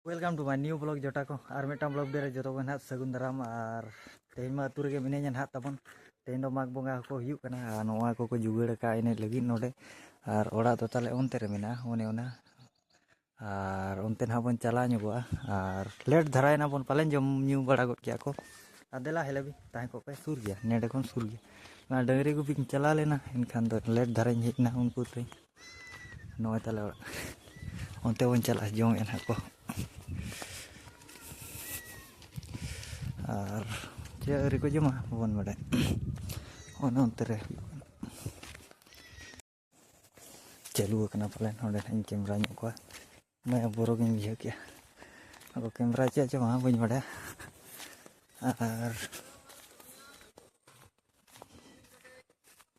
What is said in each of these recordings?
Welcome to my new vlog jota ko ar metam vlog dere joto ko hat sagun daram ar tehin ma atur ge minenya hat tabon tehin do mag bonga ko hiuk kana noa ko jugaड़ ka ene lagi node ar ora to tale onte re mena one ona ar onte na bon chala nyugo ar let dharai na bon palen jom nyu bada got kya ko adela helebi tahe ko pe sur gya nede kon sur gya na dangri ko pin chala lena enkhan do let dharai hej na unku te noa tale onte bon chala jong en ko ar cari ko jema bon bade ono ontere chalu kana palen onde in kamera nyu ko me borok in bihe kya ako kamera cha jema bon bade ar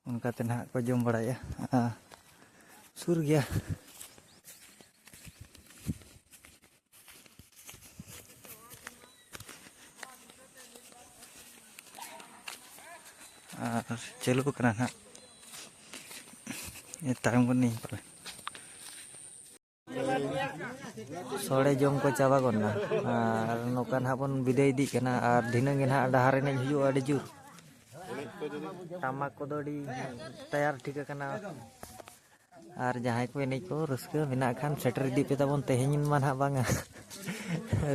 unka tena ko jom bada ya sur gya चलो करना ना ये time को नहीं पड़े सोड़े जम को चाबा करना और नौकान हापन विदाई दी करना और धिनंग ना डहारे ने हिजू अड़ी जुर टामाक को दोड़ी तैयार ठीक करना और जहाँ को नहीं को रस्के बिना खान सेटर दी पे तबन तेहिन मन हा बांगा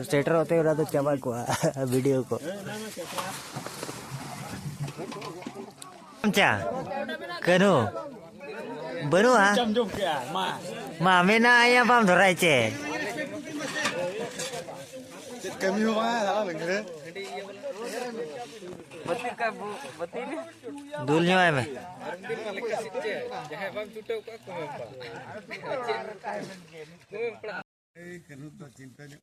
सेटर होते उड़ा तो चाबा को वीडियो को Cha, kenu, baru ah, ma mena ayam pam dorai ce. Kami mana lah lengkap. Betul kan bu, betul ni. Dulnya apa? Jangan pam tutup aku apa. Kenu tu cintanya.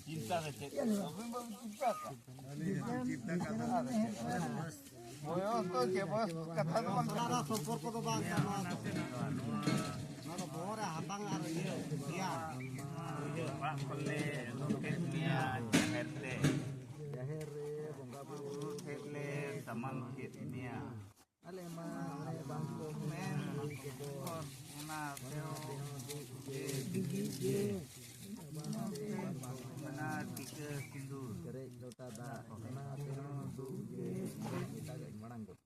Cinta saja. Cinta kata. Oh, tu je bos. Kata tu mana sopor ko bang. Mana bora habang aru ya. Pak pele, loketnya jaherte. Jahre bongga buru Pele taman bukit ini ya. ale ma ale bangko men. Una teo. Mana tiga sindur. Kerek jota da. Mana teo du je. Kita marang got.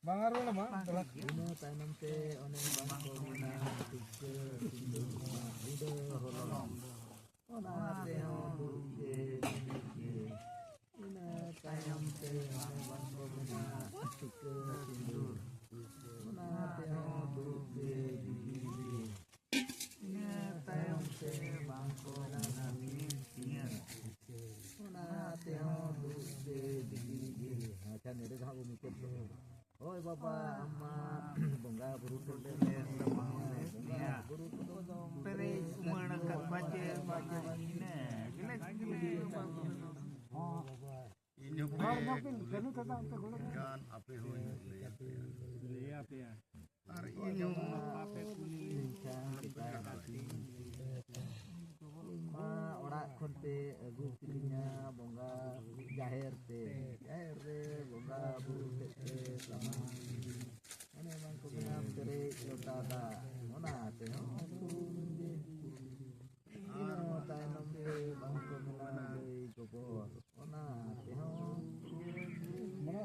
Bangaru nama. Ini tanam te one bangko mana tiga sindur. Ide hololong. Ona teo du je. Ini tanam te one bangko mana tiga sindur. Ona teo du je. Oi bapa amma bongga buru tele Ya. Pere umur nak baca baca ini. ini bukan kan apa hoy hari ini orang konte agu pilihnya bongga jahir te bongga buru te sama ini memang kena tere jota da mana te ino tanam te bangko mana de gobor ona te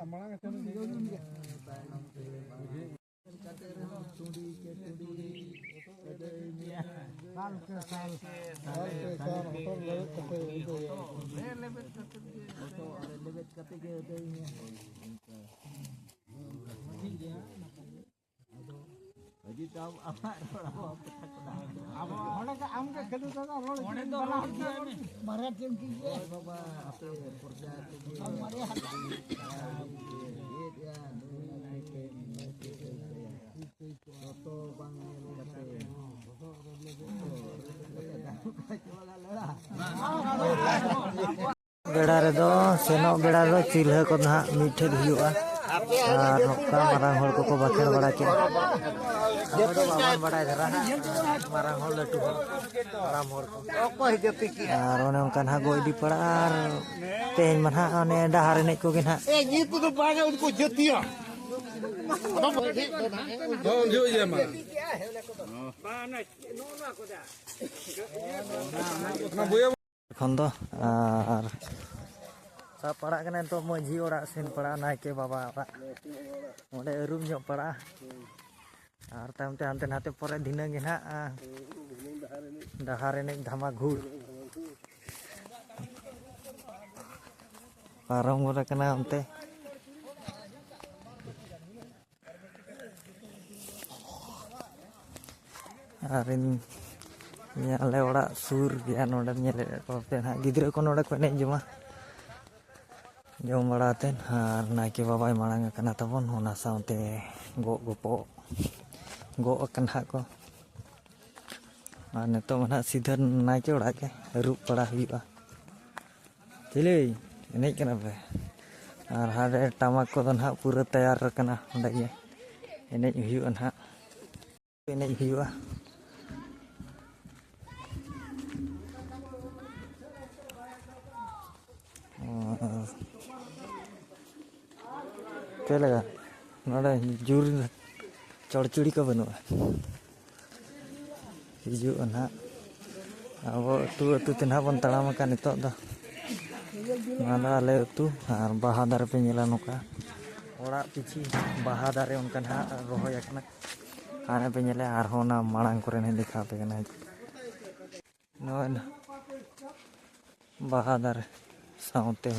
mana tanam te katere tudi ke tudi साल के साल hotel लेबेट कते लेबेट कते के दे हजी तो अब होने का आम का खेलू तो होने तो मारा टीम की बाबा आपे पर्दा हमारे हाथ ये dia foto bang बेड़ा ᱨᱮᱫᱚ ᱥᱮᱱᱚᱜ ᱵᱮᱲᱟ ᱫᱚ ᱪᱩᱞᱦᱟᱹ ᱠᱚ ᱱᱟᱦᱟᱜ ᱢᱤᱫᱴᱷᱮᱱ ᱦᱩᱭᱩᱜᱼᱟ ᱟᱨ ᱱᱚᱝᱠᱟ ᱢᱟᱨᱟᱝ ᱦᱚᱲ ᱠᱚᱠᱚ ᱵᱟᱠᱷᱮᱲ ᱵᱟᱲᱟ ᱠᱮᱜᱼᱟ ᱟᱵᱚ ᱫᱚ ᱵᱟᱵᱚᱱ ᱵᱟᱲᱟᱭ ᱫᱷᱟᱨᱟ ᱢᱟᱨᱟᱝ ᱦᱚᱲ ᱞᱟᱹᱴᱩ ᱦᱚᱲ ᱦᱟᱲᱟᱢ ᱦᱚᱲ ᱠᱚ ᱟᱨ ᱚᱱᱮ ᱚᱱᱠᱟ ᱱᱟᱦᱟᱜ ᱜᱚ ᱤᱫᱤ ᱯᱟᱲᱟᱜᱼᱟ ᱟᱨ ᱛᱮᱦᱮᱧ ᱢᱟ ᱱᱟᱦᱟᱜ ᱚᱱᱮ ᱰᱟᱦᱟᱨ ᱮᱱᱮᱡ ᱠᱚᱜᱮ ᱱᱟᱦᱟᱜ এখন ᱫᱚ ᱟᱨ ᱥᱟᱵ ᱯᱟᱲᱟᱜ ᱠᱟᱱᱟ ᱱᱤᱛᱚᱜ ᱢᱟᱺᱡᱷᱤ ᱚᱲᱟᱜ ᱥᱮᱱ ᱯᱟᱲᱟᱜᱼᱟ ᱱᱟᱭᱠᱮ ᱵᱟᱵᱟ ᱚᱲᱟᱜ ᱚᱸᱰᱮ ᱟᱹᱨᱩᱵ ᱧᱚᱜ ᱯᱟᱲᱟᱜᱼᱟ ᱟᱨ ᱛᱟᱭᱚᱢᱛᱮ ᱦᱟᱱᱛᱮ ᱱᱟᱛᱮ ᱯᱚᱨᱮ ᱫᱷᱤᱱᱟᱹᱝ ᱜᱮ ᱱᱟᱦᱟᱜ ᱰᱟᱦᱟᱨ ᱮᱱᱮᱡ ᱫᱷᱟᱢᱟ ᱜᱷᱩᱲ ᱯᱟᱨᱚᱢ ᱜᱚᱫ ᱟᱠᱟᱱᱟ ᱚᱱᱛᱮ ᱟᱨ ᱟᱞᱮ ᱚᱲᱟᱜ ᱥᱩᱨ ᱜᱮᱭᱟ ᱱᱚᱰᱮ ᱧᱮᱞᱮᱫ ᱠᱚᱯᱮ ᱱᱟᱦᱟᱜ ᱜᱤᱫᱽᱨᱟᱹ ᱠᱚ ᱱᱚᱰᱮ ᱠᱚ ᱮᱱᱮᱡ ᱡᱚᱝᱟ ᱡᱚᱢ ᱵᱟᱲᱟ ᱠᱟᱛᱮᱫ ᱟᱨ ᱱᱟᱭᱠᱮ ᱵᱟᱵᱟᱭ ᱢᱟᱲᱟᱝ ᱟᱠᱟᱱᱟ ᱛᱟᱵᱚᱱ ᱚᱱᱟ ᱥᱟᱶᱛᱮ ᱜᱚᱜ ᱟᱠᱟᱱ ᱦᱟᱸᱜ ᱠᱚ ᱟᱨ ᱱᱤᱛᱚᱜ ᱢᱟ ᱱᱟᱦᱟᱜ ᱥᱤᱫᱷᱟᱹ ᱱᱟᱭᱠᱮ ᱚᱲᱟᱜ ᱜᱮ ᱟᱹᱨᱩᱵ ᱵᱟᱲᱟ ᱦᱩᱭᱩᱜᱼᱟ ᱪᱤᱞᱤ ᱮᱱᱮᱡ ᱠᱟᱱᱟ ᱯᱮ ᱟᱨ ᱦᱟᱸᱰᱮ ᱴᱟᱢᱟᱠ ᱠᱚᱫᱚ ᱱᱟᱦᱟᱜ ᱯᱩᱨᱟᱹ ᱛᱮᱭᱟᱨ ᱟᱠᱟᱱᱟ ᱚᱸᱰᱮ ᱜᱮ ᱮᱱᱮᱡ ᱦᱩᱭᱩᱜᱼᱟ ᱱᱟᱦᱟᱜ ᱮᱱᱮᱡ ᱦᱩᱭᱩᱜᱼᱟ ᱪᱮᱫ ᱞᱮᱠᱟ ᱱᱚᱰᱮ ᱡᱳᱨ ᱪᱚᱲᱪᱩᱲᱤ ᱠᱚ ᱵᱟᱹᱱᱩᱜᱼᱟ ᱦᱤᱡᱩᱜᱼᱟ ᱱᱟᱦᱟᱜ ᱟᱵᱚ ᱟᱹᱛᱩ ᱛᱮ ᱱᱟᱦᱟᱜ ᱵᱚᱱ ᱛᱟᱲᱟᱢ ᱟᱠᱟᱫ ᱱᱤᱛᱚᱜ ᱫᱚ ᱱᱚᱣᱟ ᱫᱚ ᱟᱞᱮ ᱟᱹᱛᱩ ᱟᱨ ᱵᱟᱦᱟ ᱫᱟᱨᱮ ᱯᱮ ᱧᱮᱞᱟ ᱱᱚᱝᱠᱟ ᱚᱲᱟᱜ ᱯᱤᱪᱷᱤ ᱵᱟᱦᱟ ᱫᱟᱨᱮ ᱚᱱᱠᱟ ᱱᱟᱦᱟᱜ ᱨᱚᱦᱚᱭ ᱟᱠᱟᱱᱟ ᱦᱟᱱᱮ ᱯᱮ ᱧᱮᱞᱟ ᱟᱨᱦᱚᱸ ᱚᱱᱟ ᱢᱟᱲᱟᱝ ᱠᱚᱨᱮ ᱫᱮᱠᱷᱟᱣ ᱟᱯᱮ ᱠᱟᱱᱟ ᱱᱚᱜᱼᱚᱭ ᱵᱟᱦᱟ ᱫᱟᱨᱮ ᱥᱟᱶᱛᱮ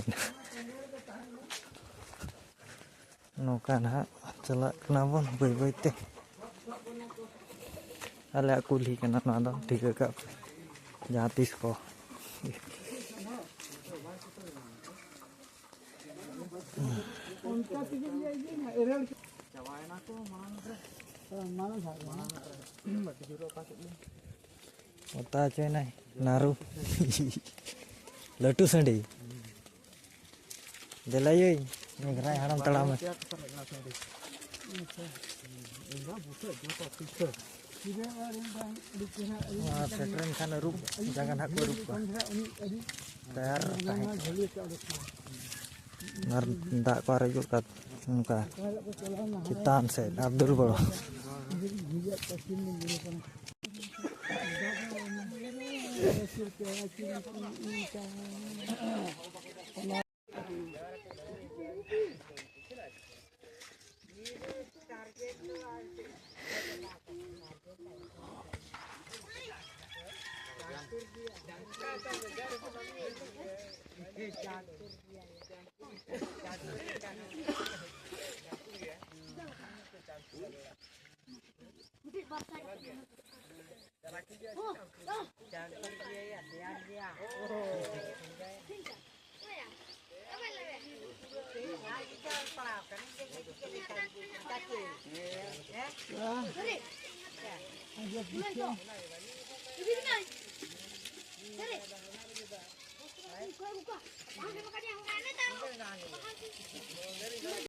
ᱱᱚᱝᱠᱟ ᱱᱟᱦᱟᱜ ᱪᱟᱞᱟᱜ ᱠᱟᱱᱟ ᱵᱚᱱ ᱵᱟᱹᱭ ᱵᱟᱹᱭᱛᱮ ᱟᱞᱮᱭᱟᱜ ᱠᱩᱞᱦᱤ ᱠᱟᱱᱟ ᱱᱚᱣᱟ ᱫᱚ ᱴᱷᱤᱠᱟᱹ ᱠᱟᱜ ᱯᱮ ᱡᱟᱦᱟᱸ ᱛᱤᱥ ᱠᱚ ᱚᱛᱟ ᱦᱚᱪᱚᱭᱱᱟᱭ ᱱᱟᱨᱩ ᱞᱟᱹᱴᱩ ᱥᱟᱺᱰᱤ ᱫᱮᱞᱟᱭᱟᱹᱧ ᱢᱮᱜᱷᱨᱟᱭ ᱦᱟᱲᱟᱢ ᱛᱟᱲᱟᱢ ᱥᱮᱴᱮᱨᱮᱱ ᱠᱷᱟᱱ ᱟᱹᱨᱩᱵ ᱡᱟᱸᱜᱟ ᱱᱟᱦᱟᱜ ᱠᱚ ᱟᱹᱨᱩᱵ ᱠᱚᱣᱟ ᱛᱟᱭᱟᱨ ᱛᱟᱦᱮᱸ ᱟᱨ ᱫᱟᱜ ᱠᱚ ᱟᱨᱮᱡ ᱜᱚᱫ ᱠᱟᱜ ᱚᱱᱠᱟ ᱪᱮᱛᱟᱱ ᱥᱮᱫ ᱟᱵᱫᱩᱞ ᱵᱚᱲᱚ